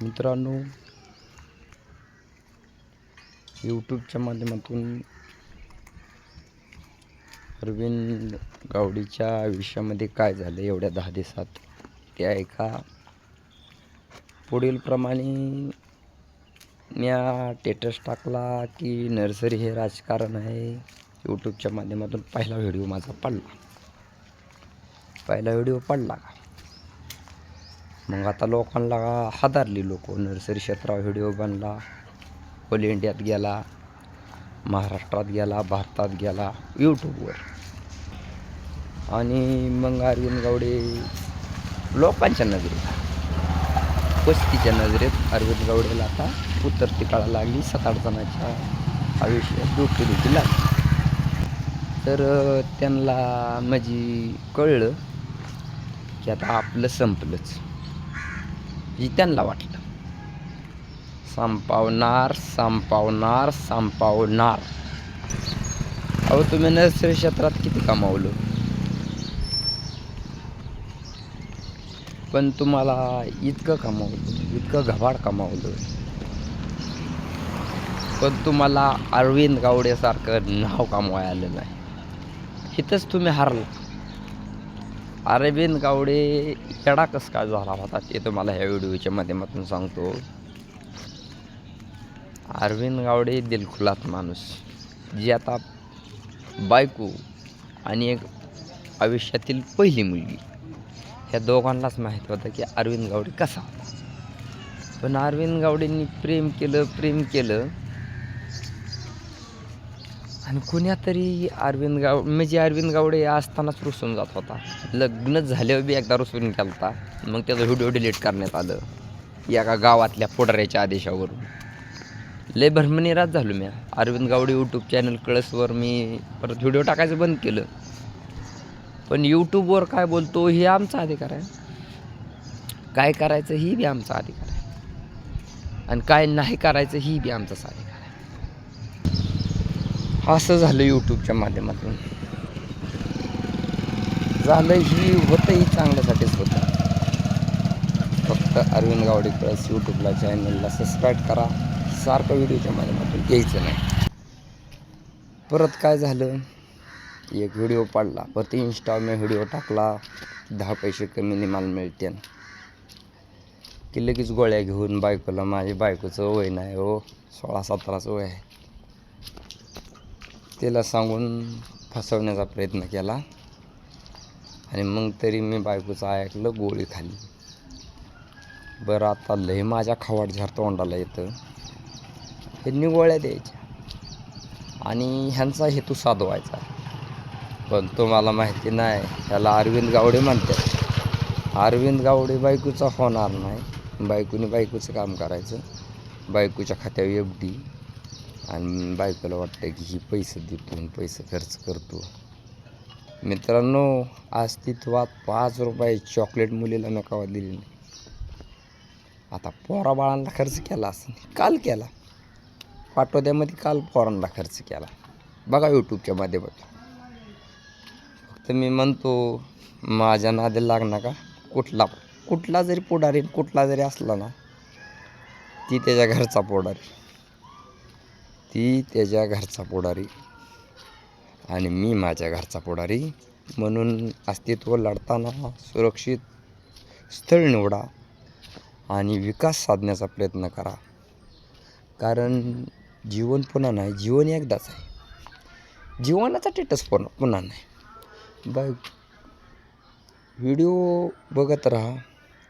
मित्रांनो, यूट्यूबच्या माध्यमातून अरविंद गावडेच्या आयुष्यामध्ये काय झालं एवढ्या 10 दिवसात ते ऐका. पुढील प्रमाणे म्या स्टेटस टाकला की नर्सरी हे राजकारण आहे. यूट्यूबच्या माध्यमातून पहिला व्हिडिओ माझा पडला का मग आता लोकांना हादारली लोक. नर्सरी क्षेत्रावर व्हिडिओ बनला, ऑल इंडियात गेला, महाराष्ट्रात गेला, भारतात गेला, यूट्यूबवर. आणि मग अरविंद गावडे लोकांच्या नजरेत, पस्तीच्या नजरेत अरविंद गावडेला आता उतरती काळा लागली. 7-8 जणांच्या आयुष्यात डोकेदुखी लागली. तर त्यांना म्हणजे कळलं की आता आपलं संपलंच. हे त्यांना वाटलं. संपवणार. अहो, तुम्ही नर्सरी क्षेत्रात किती कमावलं, पण तुम्हाला इतकं कमावलं, इतकं घबाड कमावलं, पण तुम्हाला अरविंद गावडेसारखं नाव कमवायला आलं नाही. इथंच तुम्ही हारला. अरविंद गावडे येडा कसं काय झाला होता ते तुम्हाला ह्या व्हिडिओच्या माध्यमातून सांगतो. अरविंद गावडे दिलखुलास माणूस, जी आता बायको आणि एक आयुष्यातील पहिली मुलगी, ह्या दोघांनाच माहीत होतं की अरविंद गावडे कसा होता. पण अरविंद गावडेंनी प्रेम केलं आणि कुण्यातरी अरविंद गावडे असतानाच रुसून जात होता. लग्न झाल्यावर बी एकदा रुसून गेलता. मग त्याचा व्हिडिओ डिलीट करण्यात आलं एका गावातल्या पुढाऱ्याच्या आदेशावरून. लय भरमनिराज झालो मी. अरविंद गावडे यूट्यूब चॅनल कळसवर मी परत व्हिडिओ टाकायचं बंद केलं. पण यूट्यूबवर काय बोलतो हे आमचा अधिकार आहे, काय करायचं ही बी आमचा अधिकार आहे, आणि काय नाही करायचं ही बी आमचाच अधिकार आहे. असं झालं यूट्यूबच्या माध्यमातून. झालं ही होतं, ही चांगल्यासाठीच होतं. फक्त अरविंद गावडे प्लस यूट्यूबला चॅनलला सबस्क्राईब करा. सारखं व्हिडिओच्या माध्यमातून यायचं नाही. परत काय झालं, एक व्हिडिओ पडला, परत इंस्टावर व्हिडिओ टाकला, 10 पैसे कमी मला मिळते की लगेच गोळ्या घेऊन बायकोला, माझ्या बायकोचं वय नाही हो, 16-17चं वय आहे, त्याला सांगून फसवण्याचा प्रयत्न केला. आणि मग तरी मी बायकोचं ऐकलं, गोळी खाल्ली. बरं, आता लय माझ्या खवाट झार तोंडाला येतं. ह्यांनी गोळ्या द्यायच्या आणि ह्यांचा हेतू साधवायचा. पण तुम्हाला माहिती नाही, ह्याला अरविंद गावडे म्हणतात. अरविंद गावडे बायकोचा होणार नाही. बायकोने बायकोचं काम करायचं, बायकोच्या खात्यावर FD, आणि बायकोला वाटतं की ही पैसे देतो, पैसे खर्च करतो. मित्रांनो, अस्तित्वात 5 रुपये चॉकलेट मुलीला मी कवा दिली नाही. आता पोराबाळांना खर्च केला असं काल केला, पाटोद्यामध्ये काल पोरांना खर्च केला बघा यूट्यूबच्या माध्यमातून. फक्त मी म्हणतो, माझ्या नादी लागणार का. कुठला जरी पुढारी, कुठला जरी असला ना, ती त्याच्या घरचा पुढारी, आणि मी माझ्या घरचा पुढारी. म्हणून अस्तित्व लढताना सुरक्षित स्थळ निवडा आणि विकास साधण्याचा प्रयत्न करा. कारण जीवन पुन्हा नाही, जीवन एकदाच आहे. जीवनाचा स्टेटस पुन्हा नाही. व्हिडिओ बघत राहा,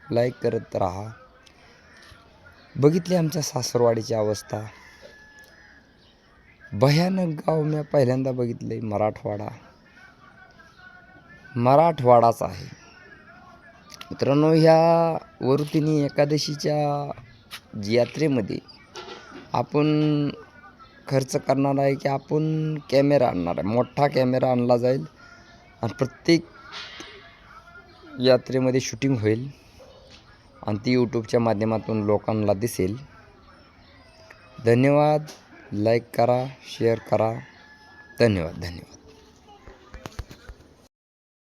लाईक करत राहा. बघितली आमच्या सासरवाडीची अवस्था, भयानक गाव. मी पहिल्यांदा बघितलंय. मराठवाडाच आहे मित्रांनो. ह्या वरुतिनी एकादशीच्या यात्रेमध्ये आपण खर्च करणार आहे की आपण कॅमेरा आणणार आहे. मोठा कॅमेरा आणला जाईल आणि प्रत्येक यात्रेमध्ये शूटिंग होईल आणि ती यूट्यूबच्या माध्यमातून लोकांना दिसेल. धन्यवाद. लाईक करा, शेअर करा. धन्यवाद.